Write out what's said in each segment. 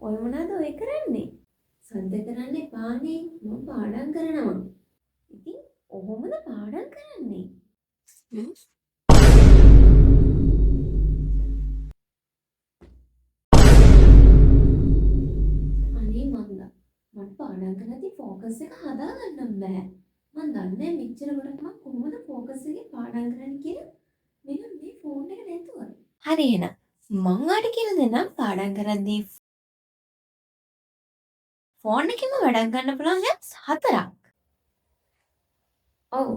ඔය මොනවද ඔය කරන්නේ? සද්ද කරන්න එපානේ. මම පාඩම් කරනවා. ඉතින් ඔහොමද පාඩම් කරන්නේ? හ්ම්. අනේ මන්දා. මට පාඩම් කරද්දි ફોකස් එක හදාගන්න බෑ. මන් දන්නේ මෙච්චර ගොඩක් මම කොහොමද ફોකස් එකේ පාඩම් කරන්නේ කියලා. මෙන්න මේ ෆෝන් එක නැතුව. හරි එහෙනම් මං ඔයාලට කියලා දෙන්නම් පාඩම් කරද්දී ෆෝන් එකෙන්ම වැඩක් ගන්න පුළුවන් apps 4ක්. ඔව්.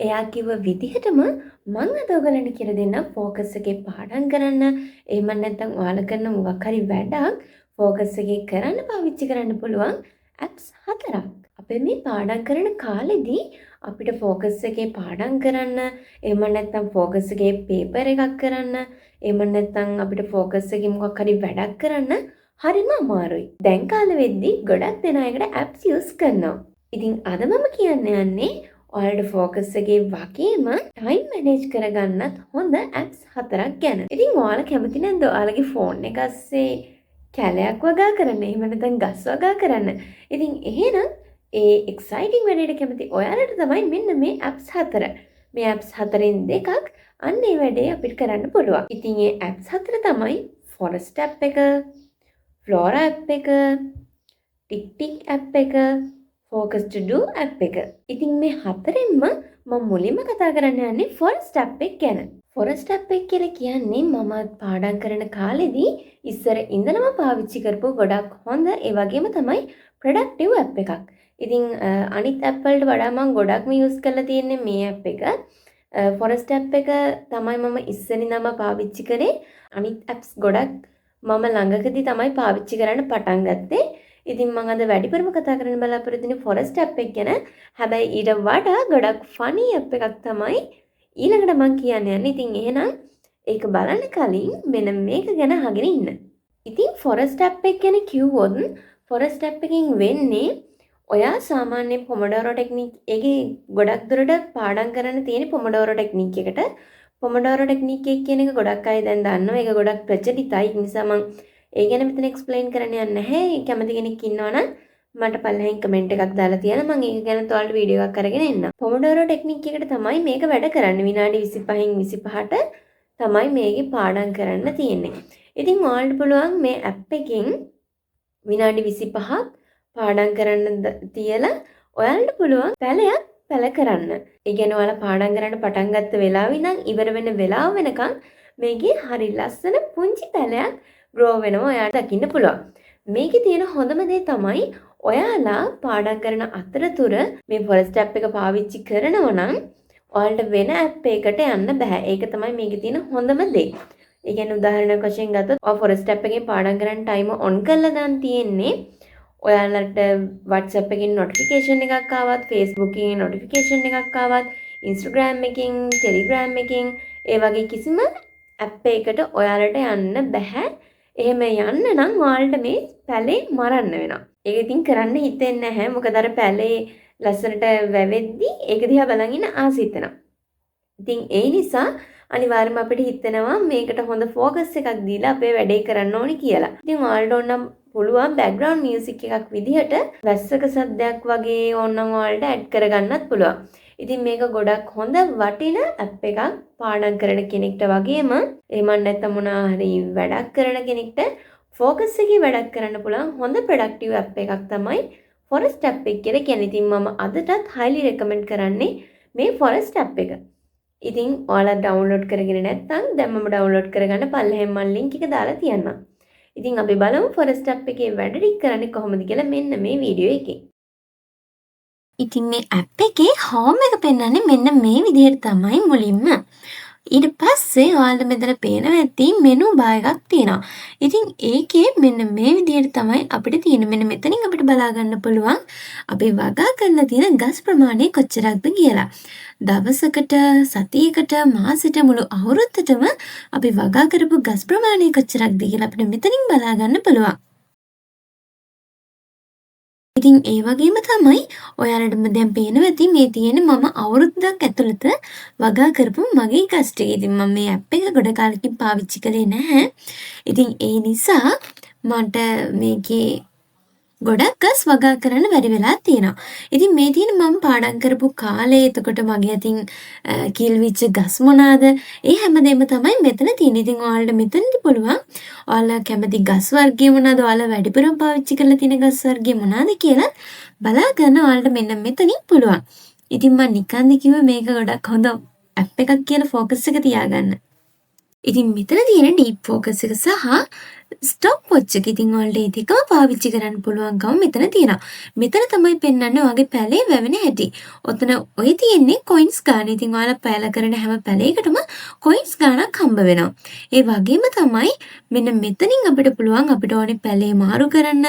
එයා කිව්ව විදිහටම මං අද ඔයගලන්ට කියලා දෙන්නම් ફોකස් එකේ පාඩම් කරන්න. එහෙම නැත්නම් ඔයාලා කරන මොකක් හරි වැඩක් ફોකස් එකේ කරන්න පාවිච්චි කරන්න පුළුවන් apps 4ක්. අපේ මේ පාඩම් කරන කාලෙදී අපිට ફોකස් එකේ පාඩම් කරන්න, එහෙම නැත්නම් ફોකස් එකේ පේපර් එකක් කරන්න, එහෙම නැත්නම් අපිට ફોකස් එකේ මොකක් හරි වැඩක් කරන්න හරිම අමාරුයි. දැන් කාලෙ වෙද්දී ගොඩක් දෙනා ඒකට apps use කරනවා. ඉතින් අද මම කියන්න යන්නේ ඔයාලට ફોකස් එකේ වගේම ටයිම් මැනේජ් කරගන්නත් හොඳ apps 4ක් ගැන. ඉතින් ඔයාලා කැමති නැද්ද ඔයාලගේ ෆෝන් එක අස්සේ කැලයක් වගා කරන්න, එහෙම නැත්නම් ගස් වගා කරන්න? ඉතින් එහෙනම් ඒ එක්සයිටිං වැඩේට කැමති ඔයාලට තමයි මෙන්න මේ apps 4. මේ apps 4න් දෙකක් අන්න ඒ වැඩේ අපිට කරන්න පුළුවන්. ඉතින් මේ apps 4 තමයි Forest app එක, Flora app එක, TickTick app එක, Focus to do app එක. ඉතින් මේ හතරෙන්ම මම මුලින්ම කතා කරන්න යන්නේ Forest app එක ගැන. Forest app එක කියලා කියන්නේ මම පාඩම් කරන කාලෙදී ඉස්සර ඉඳලම පාවිච්චි කරපු ගොඩක් හොඳ ඒ වගේම තමයි productive app එකක්. ඉතින් අනිත් app වලට වඩා මම ගොඩක්ම use කරලා තියෙන්නේ මේ app එක. Forest app එක තමයි මම ඉස්සෙල්ලාම පාවිච්චි කරේ. අනිත් apps ගොඩක් මම ළඟකදී තමයි පාවිච්චි කරන්න පටන් ගත්තේ. ඉතින් මම අද වැඩිපුරම කතා කරන්න බලාපොරොත්තු වෙන්නේ Forest app එක ගැන. හැබැයි ඊට වඩා ගොඩක් funny app එකක් තමයි ඊළඟට මම කියන්න යන්නේ. ඉතින් එහෙනම් ඒක බලන්න කලින් මෙන්න මේක ගැන අහගෙන ඉන්න. ඉතින් Forest app එක ගැන කිව්වොත් Forest app එකකින් වෙන්නේ ඔයා සාමාන්‍ය Pomodoro technique එකේ ගොඩක් දුරට පාඩම් කරන්න තියෙන Pomodoro technique එකට. Pomodoro technique එක කියන එක ගොඩක් අය දැන් දන්නවා. ඒක ගොඩක් ප්‍රචලිතයි. ඒ නිසා මම ඒ ගැන මෙතන එක්ස්ප්ලেইন කරන්න යන්නේ නැහැ. කැමති කෙනෙක් ඉන්නවා නම් මට පල්ලෙහෙන් කමෙන්ට් එකක් දාලා තියන්න. මම ඒක ගැන ඔයාලට වීඩියෝ එකක් අරගෙන එන්නම්. Pomodoro technique එකට තමයි මේක වැඩ කරන්නේ. විනාඩි 25න් 25ට තමයි මේකේ පාඩම් කරන්න තියෙන්නේ. ඉතින් ඔයාලට පුළුවන් මේ app එකෙන් විනාඩි 25ක් පාඩම් කරන්න තියලා ඔයාලට පුළුවන් පැලයක් පැල කරන්න. ඒ කියන්නේ ඔයාලා පාඩම් කරන්න පටන් ගත්ත වෙලාවෙ ඉඳන් ඉවර වෙන වෙලාව වෙනකන් මේකේ හරි ලස්සන පුංචි පැලයක් grow වෙනවා ඔයාලට දකින්න පුළුවන්. මේකේ තියෙන හොඳම දේ තමයි ඔයාලා පාඩම් කරන අතරතුර මේ Forest app එක පාවිච්චි කරනවා නම් ඔයාලට වෙන app එකකට යන්න බෑ. ඒක තමයි මේකේ තියෙන හොඳම දේ. ඒ කියන්නේ උදාහරණයක් වශයෙන් ගත්තොත් ඔය Forest app එකෙන් පාඩම් කරන්න time on කරලා දාන්න තියෙන්නේ. ඔයාලට WhatsApp එකකින් notification එකක් ආවත්, Facebook එකකින් notification එකක් ආවත්, Instagram එකකින්, Telegram එකකින් ඒ වගේ කිසිම app එකකට ඔයාලට යන්න බෑ. එහෙම යන්න නම් ඔයාලට මේ පැලේ මරන්න වෙනවා. ඒක ඉතින් කරන්න හිතෙන්නේ නැහැ. මොකද අර පැලේ ලස්සනට වැවෙද්දි ඒක දිහා බලන් ඉන්න ආස හිතෙනවා. ඉතින් ඒ නිසා අනිවාර්යයෙන්ම අපිට හිතෙනවා මේකට හොඳ ફોකස් එකක් දීලා අපේ වැඩේ කරන්න ඕනි කියලා. ඉතින් ඔයාලට ඕනම් පුළුවන් බෑග්ග්‍රවුන්ඩ් මියුසික් එකක් විදිහට වැස්සක සද්දයක් වගේ ඕනම් ඔයාලට ඇඩ් කරගන්නත් පුළුවන්. ඉතින් මේක ගොඩක් හොඳ වටින ඇප් එකක් පාඩම් කරන කෙනෙක්ට වගේම එහෙම නැත්නම් මොනවා හරි වැඩක් කරන කෙනෙක්ට ફોකස් එකේ වැඩක් කරන්න පුළුවන් හොඳ ප්‍රොඩක්ටිව් ඇප් එකක් තමයි Forest app එක කියලා කියන්නේ. ඉතින් මම අදටත් highly recommend කරන්නේ මේ Forest app එක. ඉතින් ඔයාලා download කරගෙන නැත්නම් දැන් මම download කරගන්න පල්ලෙහෙන් මම link එක දාලා තියන්නම්. ඉතින් අපි බලමු Forest app එකේ වැඩ ටික කරන්නේ කොහොමද කියලා මෙන්න මේ වීඩියෝ එකේ. ඉතින් මේ ඇප් එකේ හෝම් එක පෙන්වන්නේ මෙන්න මේ විදිහට තමයි මුලින්ම. ඊට පස්සේ ඔයාලට මෙතන පේනවා ඇති මෙනු බාර් එකක් තියෙනවා. ඉතින් ඒකේ මෙන්න මේ විදිහට තමයි අපිට තියෙන්නේ. මෙන්න මෙතනින් අපිට බලා ගන්න පුළුවන් අපි වගා කරලා තියෙන ගස් ප්‍රමාණය කොච්චරක්ද කියලා. දවසකට, සතියකට, මාසෙට මුළු අවුරුද්දටම අපි වගා කරපු ගස් ප්‍රමාණය කොච්චරක්ද කියලා අපිට මෙතනින් බලා ගන්න පුළුවන්. ඉතින් ඒ වගේම තමයි ඔයාලටම දැන් පේනවා ඇති මේ තියෙන මම අවුරුද්දක් ඇතුළත වගා කරපු මගේ ගස් ටික. ඉතින් මම මේ ඇප් එක ගොඩ කාලෙකින් පාවිච්චි කළේ නැහැ. ඉතින් ඒ නිසා මට මේකේ ගොඩක් ගස් වගා කරන්න බැරි වෙලා තියෙනවා. ඉතින් මේ තියෙන මම පාඩම් කරපු කාලේ එතකොට මගේ අතින් කිල්විච්ච ගස් මොනවාද? ඒ හැමදේම තමයි මෙතන තියෙන්නේ. ඉතින් ඔයාලට මෙතනදි පුළුවන් ඔයාලා කැමති ගස් වර්ගය මොනවාද? ඔයාලා වැඩිපුරම පාවිච්චි කරලා තියෙන ගස් වර්ගය මොනවාද කියලා බලා ගන්න ඔයාලට මෙන්න මෙතනින් පුළුවන්. ඉතින් මම නිකන්ද කිව්වේ මේක ගොඩක් හොඳ ඇප් එකක් කියලා ෆෝකස් එක තියාගන්න. ඉතින් මෙතන තියෙන ඩීප් ෆෝකස් එක සහ ස්ටොප් වොච් එක ඉතින් ඔයාලට ඒ දෙකම පාවිච්චි කරන්න පුළුවන්කම මෙතන තියෙනවා. මෙතන තමයි පෙන්වන්නේ ඔයාගේ පැලේ වැවෙන හැටි. ඔතන ඔය තියෙන්නේ කොයින්ස් ගාන. ඉතින් ඔයාලා පැල කරන හැම පැලයකටම කොයින්ස් ගානක් හම්බ වෙනවා. ඒ වගේම තමයි මෙන්න මෙතනින් අපිට පුළුවන් අපිට ඕනේ පැලේ මාරු කරන්න.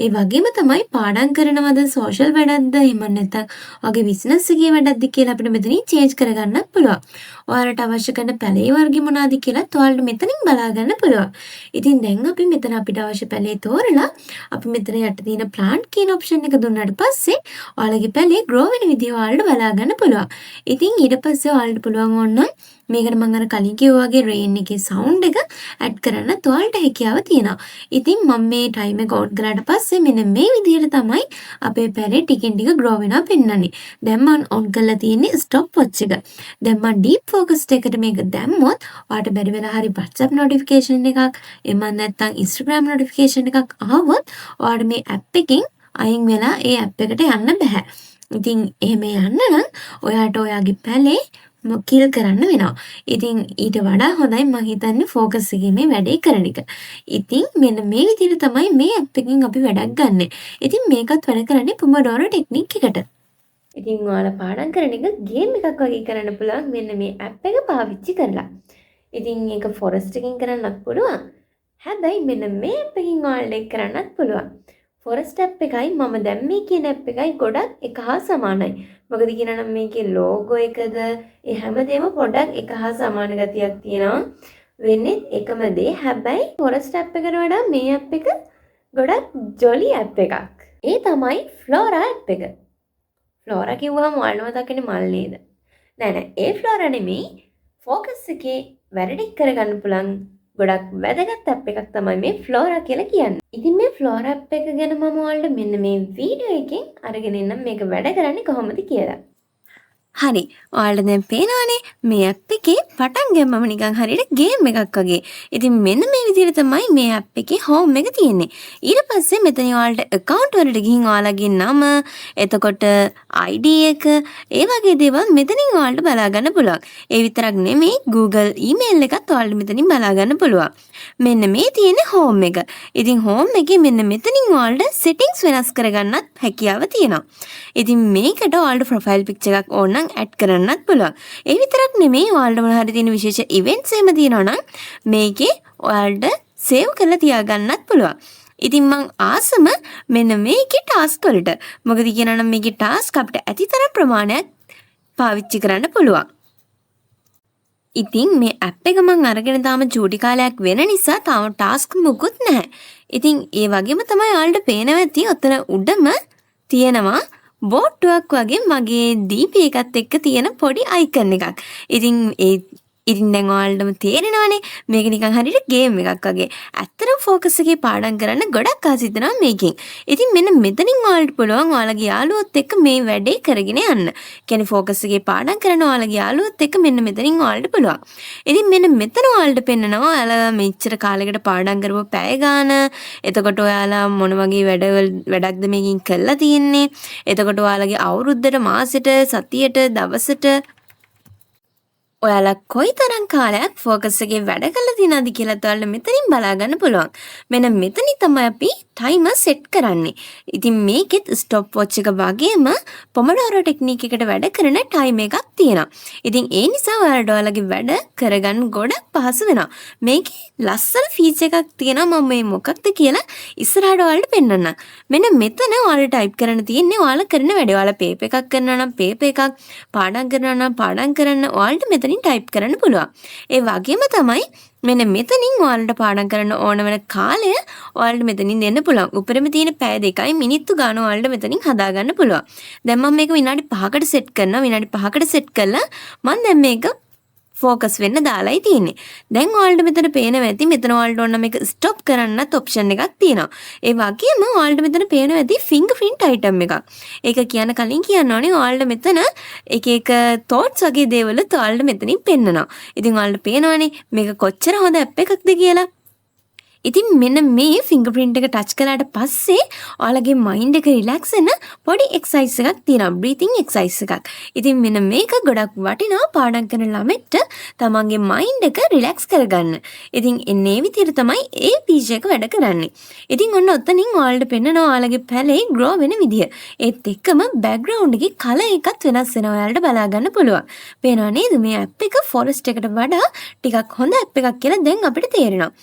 ඒ වගේම තමයි පාඩම් කරනවද සෝෂල් වැඩක්ද එහෙම නැත්නම් ඔයාගේ බිස්නස් එකේ වැඩක්ද කියලා අපිට මෙතනින් චේන්ජ් කරගන්නත් පුළුවන්. ඔයාලට අවශ්‍ය කරන පැලේ වර්ගය මොනවාද කියලාත් ඔයාලට මෙතනින් බලා ගන්න පුළුවන්. ඉතින් දැන් අපි මෙතන අපිට අවශ්‍ය පැලේ තෝරලා අපි මෙතන යට තියෙන plant කියන option එක දුන්නාට පස්සේ ඔයාලගේ පැලේ grow වෙන විදිය ඔයාලට බලා ගන්න පුළුවන්. ඉතින් ඊට පස්සේ ඔයාලට පුළුවන් ඕනනම් මේකට මම අර කලින් කිව්වා වගේ rain එකේ sound එක add කරන්නත් ඔයාලට හැකියාව තියෙනවා. ඉතින් මම මේ time එක on කරාට පස්සේ මෙන්න මේ විදිහට තමයි අපේ පැලේ ටිකෙන් ටික grow වෙනවා පෙන්වන්නේ. දැන් මම on කරලා තියෙන්නේ stop watch එක. දැන් මම deep focus එකට මේක දැම්මොත් ඔයාලට බැරි වෙලා හරි WhatsApp notification එකක් එමන් නැත්නම් Instagram notification එකක් ආවොත් ඔයාලට මේ app එකෙන් අයින් වෙලා ඒ app එකට යන්න බෑ. ඉතින් එහෙම යන්න නම් ඔයාට ඔයාගේ පැලේ කිල් කරන්න වෙනවා. ඉතින් ඊට වඩා හොඳයි මම හිතන්නේ ફોකස් එකේ මේ වැඩේ කරන එක. ඉතින් මෙන්න මේ විදිහට තමයි මේ ඇප් එකෙන් අපි වැඩක් ගන්නෙ. ඉතින් මේකත් වැඩ කරන්නේ Pomodoro ටෙක්නික් එකට. ඉතින් ඔයාලා පාඩම් කරන එක ගේම් එකක් වගේ කරන්න පුළුවන් මෙන්න මේ ඇප් එක පාවිච්චි කරලා. ඉතින් ඒක ෆොරස්ට් එකකින් කරන්නත් පුළුවන්. හැබැයි මෙන්න මේ ඇප් එකකින් ඔයාලට ඒක කරන්නත් පුළුවන්. ෆොරස්ට් ඇප් එකයි මම දැන් මේ කියන ඇප් එකයි ගොඩක් එක හා සමානයි. මොකද කියනනම් මේකේ ලෝගෝ එකද ඒ හැමදේම පොඩක් එක හා සමාන ගතියක් තියෙනවා. වෙන්නේ එකම දේ. හැබැයි ෆොරස්ට් ඇප් එකට වඩා මේ ඇප් එක ගොඩක් ජොලි ඇප් එකක්. ඒ තමයි ෆ්ලෝරා ඇප් එක. ෆ්ලෝරා කිව්වම ඔයාලම මතකනේ මල් නේද? නෑ ඒ ෆ්ලෝරා නෙමෙයි. ෆෝකස් එකේ වැඩ ටික කරගන්න පුළුවන් ගොඩක් වැදගත් ඇප් එකක් තමයි මේ ෆ්ලෝරා කියලා කියන්නේ. ඉතින් මේ ෆ්ලෝරා ඇප් එක ගැන මම ඔයාලට මෙන්න මේ වීඩියෝ එකෙන් අරගෙන එන්නම් මේක වැඩ කරන්නේ කොහොමද කියලා. හරි. ඔයාලට දැන් පේනවනේ මේ ඇප් එකේ පටන් ගමම නිකන් හරියට ගේම් එකක් වගේ. ඉතින් මෙන්න මේ විදිහට තමයි මේ ඇප් එකේ හෝම් එක තියෙන්නේ. ඊට පස්සේ මෙතන ඔයාලට account වලට ගිහින් ඔයාලගේ නම, එතකොට ID එක, ඒ වගේ දේවල් මෙතනින් ඔයාලට බලා ගන්න පුළුවන්. ඒ විතරක් නෙමෙයි Google email එකත් ඔයාලට මෙතනින් බලා ගන්න පුළුවන්. මෙන්න මේ තියෙන හෝම් එක. ඉතින් හෝම් එකේ මෙන්න මෙතනින් ඔයාලට settings වෙනස් කරගන්නත් හැකියාව තියෙනවා. ඉතින් මේකට ඔයාලට profile picture එකක් ඕන නම් add කරන්නත් පුළුවන්. ඒ විතරක් නෙමෙයි ඔයාලට මොන හරි තියෙන විශේෂ events එහෙම තියෙනවා නම් මේකේ ඔයාලට save කරලා තියාගන්නත් පුළුවන්. ඉතින් මං ආසම මෙන්න මේකේ task වලට. මොකද කියනනම් මේකේ task අපිට ඇතිතරම් ප්‍රමාණයක් පාවිච්චි කරන්න පුළුවන්. ඉතින් මේ ඇප් එක මං අරගෙන තාම චූටි කාලයක් වෙන නිසා තාම ටාස්ක් මුකුත් නැහැ. ඉතින් ඒ වගේම තමයි ඔයාලට පේනවා ඇති ඔතන උඩම තියෙනවා බෝට්ටුවක් වගේ මගේ DP එකත් එක්ක තියෙන පොඩි අයිකන් එකක්. ඉතින් දැන් ඔයාලටම තේරෙනවනේ මේක නිකන් හරියට ගේම් එකක් වගේ. ඇත්තටම ફોකස් එකේ පාඩම් කරන්න ගොඩක් ආස හිතෙනවා මේකෙන්. ඉතින් මෙන්න මෙතනින් ඔයාලට පුළුවන් ඔයාලගේ යාළුවොත් එක්ක මේ වැඩේ කරගෙන යන්න. කියන්නේ ફોකස් එකේ පාඩම් කරන ඔයාලගේ යාළුවොත් එක්ක මෙන්න මෙතනින් ඔයාලට පුළුවන්. ඉතින් මෙන්න මෙතන ඔයාලට පෙන්නනවා ඔයාලා මෙච්චර කාලයකට පාඩම් කරපු පැය ගාන. එතකොට ඔයාලා මොන වගේ වැඩක්ද මේකෙන් කරලා තියෙන්නේ. එතකොට ඔයාලගේ අවුරුද්දට මාසෙට සතියට දවසට ඔයාලා කොයිතරම් කාලයක් ફોකස් එකේ වැඩ කළා තියෙනවද කියලා ඔයාලා මෙතනින් බලා ගන්න පුළුවන්. මෙන්න මෙතනින් තමයි අපි ටයිමර් සෙට් කරන්නේ. ඉතින් මේකෙත් ස්ටොප් වොච් එක වගේම Pomodoro ටෙක්නික් එකට වැඩ කරන ටයිම් එකක් තියෙනවා. ඉතින් ඒ නිසා ඔයාලට ඔයාලගේ වැඩ කරගන්න ගොඩක් පහසු වෙනවා. මේකේ ලස්සන ෆීචර් එකක් තියෙනවා. මම මේ මොකක්ද කියලා ඉස්සරහට ඔයාලට පෙන්නන්නම්. මෙන්න මෙතන ඔයාලා ටයිප් කරන්න තියෙන්නේ ඔයාලා කරන වැඩේ. ඔයාලා පේපර් එකක් කරනවා නම් පේපර් එකක්, පාඩම් කරනවා නම් පාඩම් කරන්න ඔයාලට මෙතනින් ටයිප් කරන්න පුළුවන්. ඒ වගේම තමයි මෙන්න මෙතනින් ඔයාලට පාඩම් කරන්න ඕන වෙන කාලය ඔයාලට මෙතනින් දෙන්න පුළුවන්. උඩරම තියෙන පැය 2යි මිනිත්තු ගාන ඔයාලට මෙතනින් හදා ගන්න පුළුවන්. දැන් මම මේක විනාඩි 5කට සෙට් කරනවා. විනාඩි 5කට සෙට් කළා මම දැන් මේක ෆෝකස් වෙන්න දාලායි තියෙන්නේ. දැන් ඔයාලට මෙතන පේනවා ඇති මෙතන ඔයාලට ඕන මේක ස්ටොප් කරන්නත් ඔප්ෂන් එකක් තියෙනවා. ඒ වගේම ඔයාලට මෙතන පේනවා ඇති ෆින්ගර්ප්‍රින්ට් අයිටම් එකක්. ඒක කියන්න කලින් කියන්න ඕනේ ඔයාලට මෙතන එක thoughts වගේ දේවල් ඔයාලට මෙතනින් පෙන්නනවා. ඉතින් ඔයාලට පේනවනේ මේක කොච්චර හොඳ ඇප් එකක්ද කියලා. ඉතින් මෙන්න මේ ෆින්ගර්ප්‍රින්ට් එක ටච් කළාට පස්සේ ඔයාලගේ මයින්ඩ් එක රිලැක්ස් වෙන පොඩි එක්සර්සයිස් එකක් තියෙනවා. බ්‍රීතිං එක්සර්සයිස් එකක්. ඉතින් මෙන්න මේක ගොඩක් වටිනවා පාඩම් කරන ළමෙක්ට තමන්ගේ මයින්ඩ් එක රිලැක්ස් කරගන්න. ඉතින් එන්නේ විදිහට තමයි ඒ පීජ් එක වැඩ කරන්නේ. ඉතින් ඔන්න ඔතනින් ඔයාලට පෙන්නනවා ඔයාලගේ පැලේ ග්‍රෝ වෙන විදිය. ඒත් එක්කම බෑග්ග්‍රවුන්ඩ් එකේ කලර් එකත් වෙනස් වෙනවා ඔයාලට බලා ගන්න පුළුවන්. පේනවා නේද මේ ඇප් එක ෆොරෙස්ට් එකට වඩා ටිකක් හොඳ ඇප් එකක් කියලා දැන් අපිට තේරෙනවා.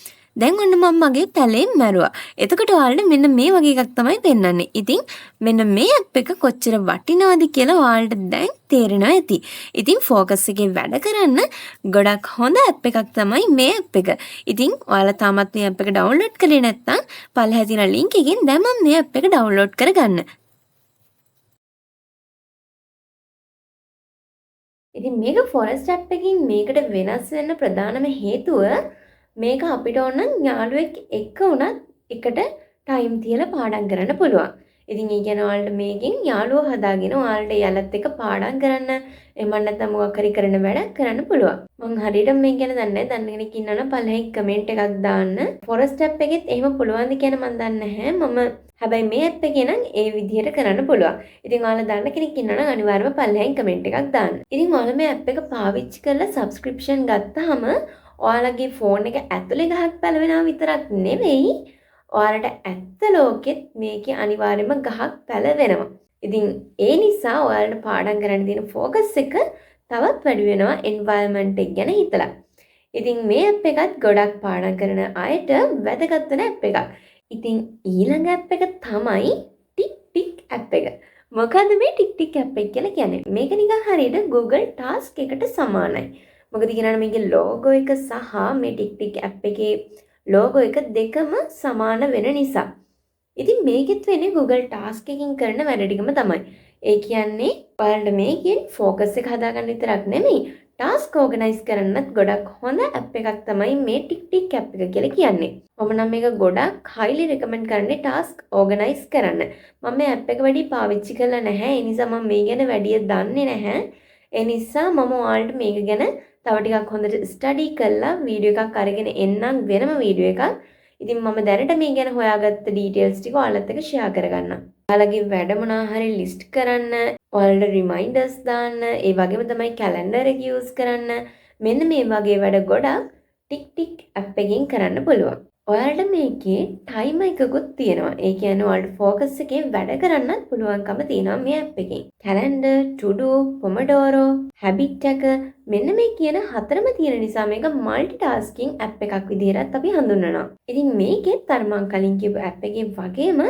දැන් ඔන්න මම මගේ පැලෙන් මැරුවා. එතකොට ඔයාලට මෙන්න මේ වගේ එකක් තමයි පෙන්වන්නේ. ඉතින් මෙන්න මේ ඇප් එක කොච්චර වටිනවද කියලා ඔයාලට දැන් තේරෙනවා ඇති. ඉතින් ෆෝකස් එකේ වැඩ කරන්න ගොඩක් හොඳ ඇප් එකක් තමයි මේ ඇප් එක. ඉතින් ඔයාලා තාමත් මේ ඇප් එක ඩවුන්ලෝඩ් කරේ නැත්නම් පල්ලෙහා තියෙන ලින්ක් එකෙන් දැන් මම මේ ඇප් එක ඩවුන්ලෝඩ් කරගන්න. ඉතින් මේක ෆොරෙස්ට් ඇප් එකකින් මේකට වෙනස් වෙන්න ප්‍රධානම හේතුව මේක අපිට ඕන යාළුවෙක් එක්ක උනත් එකට ටයිම් තියලා පාඩම් කරන්න පුළුවන්. ඉතින් ඒ කියන්නේ ඔයාලට මේකෙන් යාළුවෝ හදාගෙන ඔයාලට යාළුවත් එක්ක පාඩම් කරන්න එහෙම නැත්නම් මොකක් හරි කරන වැඩක් කරන්න පුළුවන්. මම හරියට මේ ගැන දන්නේ නැහැ. දන්න කෙනෙක් ඉන්නවනම් පල්ලෙහා කමෙන්ට් එකක් දාන්න. ෆොරෙස්ට් ඇප් එකෙත් එහෙම පුළුවන්ද කියන මම දන්නේ නැහැ. මම හැබැයි මේ ඇප් එකේ නම් ඒ විදිහට කරන්න පුළුවන්. ඉතින් ඔයාලා දන්න කෙනෙක් ඉන්නවනම් අනිවාර්යයෙන්ම පල්ලෙහා කමෙන්ට් එකක් දාන්න. ඉතින් ඔයාලා මේ ඇප් එක පාවිච්චි කරලා සබ්ස්ක්‍රිප්ෂන් ගත්තාම ඔයාලගේ ෆෝන් එක ඇතුලේ ගහක් පැලවෙනවා විතරක් නෙවෙයි ඔයාලට ඇත්ත ලෝකෙත් මේකේ අනිවාර්යයෙන්ම ගහක් පැලවෙනවා. ඉතින් ඒ නිසා ඔයාලට පාඩම් කරන්න තියෙන ෆෝකස් එක තවත් වැඩි වෙනවා එන්වයරන්මන්ට් එක ගැන හිතලා. ඉතින් මේ ඇප් එකත් ගොඩක් පාඩම් කරන අයට වැදගත් වෙන ඇප් එකක්. ඉතින් ඊළඟ ඇප් එක තමයි ටික් ටික් ඇප් එක. මොකද්ද මේ ටික් ටික් ඇප් එක කියලා කියන්නේ? මේක නිකන් හරියට Google ටාස්ක් එකට සමානයි. මොකද කියනනම් මේකේ ලෝගෝ එක සහ මේ ටික් ටික් ඇප් එකේ ලෝගෝ එක දෙකම සමාන වෙන නිසා. ඉතින් මේකෙත් වෙන්නේ Google ටාස්ක් එකකින් කරන වැඩ ටිකම තමයි. ඒ කියන්නේ ඔයාලට මේකෙන් ફોකස් එක හදාගන්න විතරක් නෙමෙයි ටාස්ක් ඕගනයිස් කරන්නත් ගොඩක් හොඳ ඇප් එකක් තමයි මේ ටික් ටික් ඇප් එක කියලා කියන්නේ. මම නම් මේක ගොඩක් highly recommend කරන්නේ ටාස්ක් ඕගනයිස් කරන්න. මම මේ ඇප් එක වැඩි පාවිච්චි කරලා නැහැ. ඒ නිසා මම මේ ගැන වැඩිය දන්නේ නැහැ. ඒ නිසා මම ඔයාලට මේක ගැන තව ටිකක් හොඳට ස්ටඩි කරලා වීඩියෝ එකක් අරගෙන එන්නම් වෙනම වීඩියෝ එකක්. ඉතින් මම දැනට මේ ගැන හොයාගත්ත ඩීටේල්ස් ටික ඔයාලත් එක්ක ෂෙයා කරගන්නම්. ඔයාලගේ වැඩ මොනවා හරි ලිස්ට් කරන්න, ඔයාලට රිමයින්ඩර්ස් දාන්න, ඒ වගේම තමයි කැලෙන්ඩර් එක යූස් කරන්න. මෙන්න මේ වගේ වැඩ ගොඩක් ටික් ටික් ඇප් එකෙන් කරන්න පුළුවන්. ඔයාලට මේකේ ටයිමර් එකකුත් තියෙනවා. ඒ කියන්නේ ඔයාලට ફોකස් එකේ වැඩ කරන්නත් පුළුවන්කම තියෙනවා මේ ඇප් එකෙන්. කැලෙන්ඩර්, ටු ඩු, පොමඩෝරෝ, හැබිට් ට්‍රැකර් මෙන්න මේ කියන හතරම තියෙන නිසා මේක মালටි ටාස්කින් ඇප් එකක් විදිහට අපි හඳුන්වනවා. ඉතින් මේකෙත් අර මං කලින් කියපු ඇප් එකේ වගේම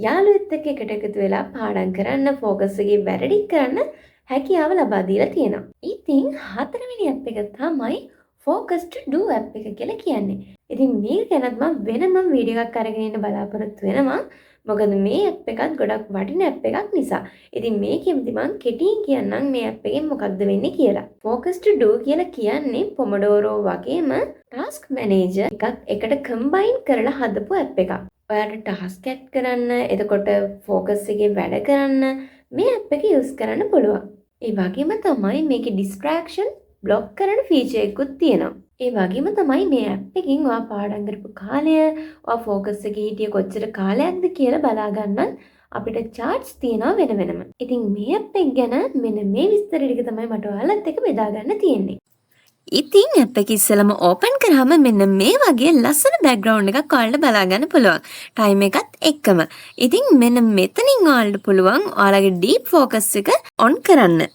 යාළුවෙක් එක්ක එකට එකතු වෙලා පාඩම් කරන්න, ફોකස් එකේ වැඩ ටික කරන්න හැකියාව ලබා දීලා තියෙනවා. ඉතින් හතරවෙනි ඇප් එක තමයි focus to do ඇප් එක කියලා කියන්නේ. ඉතින් මේක ගැනත් මම වෙනම වීඩියෝ එකක් අරගෙන ඉන්න බලාපොරොත්තු වෙනවා. මොකද මේ ඇප් එකත් ගොඩක් වටින ඇප් එකක් නිසා. ඉතින් මේකෙන්දි මම කෙටියෙන් කියන්නම් මේ ඇප් එකෙන් මොකක්ද වෙන්නේ කියලා. focus to do කියලා කියන්නේ Pomodoro වගේම task manager එකක් එකට combine කරලා හදපු ඇප් එකක්. ඔයාලට task add කරන්න, එතකොට focus එකේ වැඩ කරන්න මේ ඇප් එක use කරන්න පුළුවන්. ඒ වගේම තමයි මේකේ distraction බ්ලොක් කරන ෆීචර් එකකුත් තියෙනවා. ඒ වගේම තමයි මේ ඇප් එකකින් ඔයා පාඩම් කරපු කාලය, ඔයා ફોකස් එකේ හිටිය කොච්චර කාලයක්ද කියලා බලා ගන්න අපිට charts තියෙනවා වෙන වෙනම. ඉතින් මේ ඇප් එක ගැන මෙන්න මේ විස්තර ටික තමයි මට ඔයාලත් එක්ක බෙදා ගන්න තියෙන්නේ. ඉතින් ඇප් එක ඉස්සෙල්ලම ඕපන් කරාම මෙන්න මේ වගේ ලස්සන බෑග්ග්‍රවුන්ඩ් එකක් ඔයාලට බලා ගන්න පුළුවන්. ටයිම් එකත් එක්කම. ඉතින් මෙන්න මෙතනින් ඔයාලට පුළුවන් ඔයාලගේ ඩීප් ફોකස් එක ඔන් කරන්න.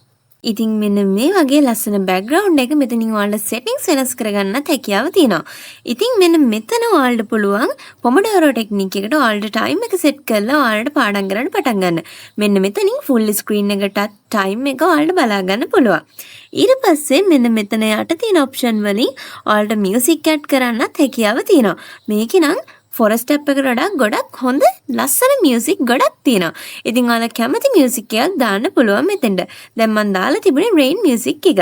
ඉතින් මෙන්න මේ වගේ ලස්සන බෑග්ග්‍රවුන්ඩ් එක මෙතනින් ඔයාලට සෙටින්ග්ස් වෙනස් කරගන්නත් හැකියාව තියෙනවා. ඉතින් මෙන්න මෙතන ඔයාලට පුළුවන් Pomodoro ටෙක්නික් එකට ඔයාලට ටයිම් එක සෙට් කරලා ඔයාලට පාඩම් කරන්න පටන් ගන්න. මෙන්න මෙතනින් ෆුල් ස්ක්‍රීන් එකට ටයිම් එක ඔයාලට බලා ගන්න පුළුවන්. ඊට පස්සේ මෙන්න මෙතන යට තියෙන ඔප්ෂන් වලින් ඔයාලට මියුසික් ඇඩ් කරන්නත් හැකියාව තියෙනවා. මේකේ නම් ෆොරෙස්ට් ඇප් එකට වඩා ගොඩක් හොඳ ලස්සන මියුසික් ගොඩක් තියෙනවා. ඉතින් ඔයාලා කැමති මියුසික් එකක් දාන්න පුළුවන් මෙතෙන්ට. දැන් මම දාලා තිබුණේ රේන් මියුසික් එක.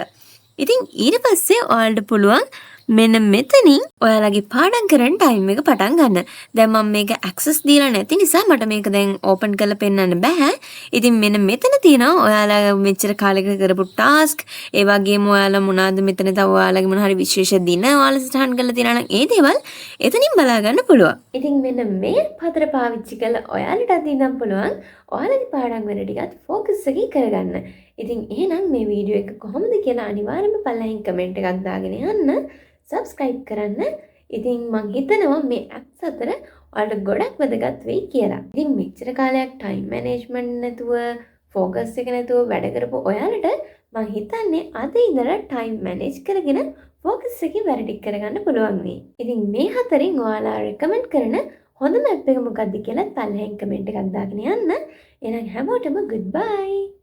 ඉතින් ඊට පස්සේ ඔයාලට පුළුවන් මෙන්න මෙතනින් ඔයාලගේ පාඩම් කරන්න ටයිම් එක පටන් ගන්න. දැන් මම මේක ඇක්සස් දීලා නැති නිසා මට මේක දැන් ඕපන් කරලා පෙන්නන්න බෑ. ඉතින් මෙන්න මෙතන තියෙනවා ඔයාලා මෙච්චර කාලෙක කරපු ටාස්ක්, ඒ වගේම ඔයාලා මොනවාද මෙතන තව ඔයාලගේ මොන හරි විශේෂ දින ඔයාලා සටහන් කරලා තියෙනවා නම් ඒ දේවල් එතනින් බලා ගන්න පුළුවන්. ඉතින් මෙන්න මේ පතර පාවිච්චි කරලා ඔයාලට ඉඳන් පුළුවන් ඔයාලගේ පාඩම් වැඩ ටිකත් ෆෝකස් එකකින් කරගන්න. ඉතින් එහෙනම් මේ වීඩියෝ එක කොහොමද කියලා අනිවාර්යයෙන්ම පල්ලෙහින් කමෙන්ට් එකක් දාගෙන යන්න. සබ්ස්ක්‍රයිබ් කරන්න. ඉතින් මං හිතනවා මේ ඇප්ස් අතර ඔයාලට ගොඩක් වැදගත් වෙයි කියලා. ඉතින් මෙච්චර කාලයක් ටයිම් මැනේජ්මන්ට් නැතුව ෆෝකස් එක නැතුව වැඩ කරපු ඔයාලට මං හිතන්නේ අද ඉඳලා ටයිම් මැනේජ් කරගෙන ෆෝකස් එකේ වැඩ ටික කරගන්න පුළුවන් වෙයි. ඉතින් මේ හතරින් ඔයාලා රෙකමන්ඩ් කරන හොඳම ඇප් එක මොකක්ද කියලා පල්ලෙහින් කමෙන්ට් එකක් දාගෙන යන්න. එහෙනම් හැමෝටම good bye.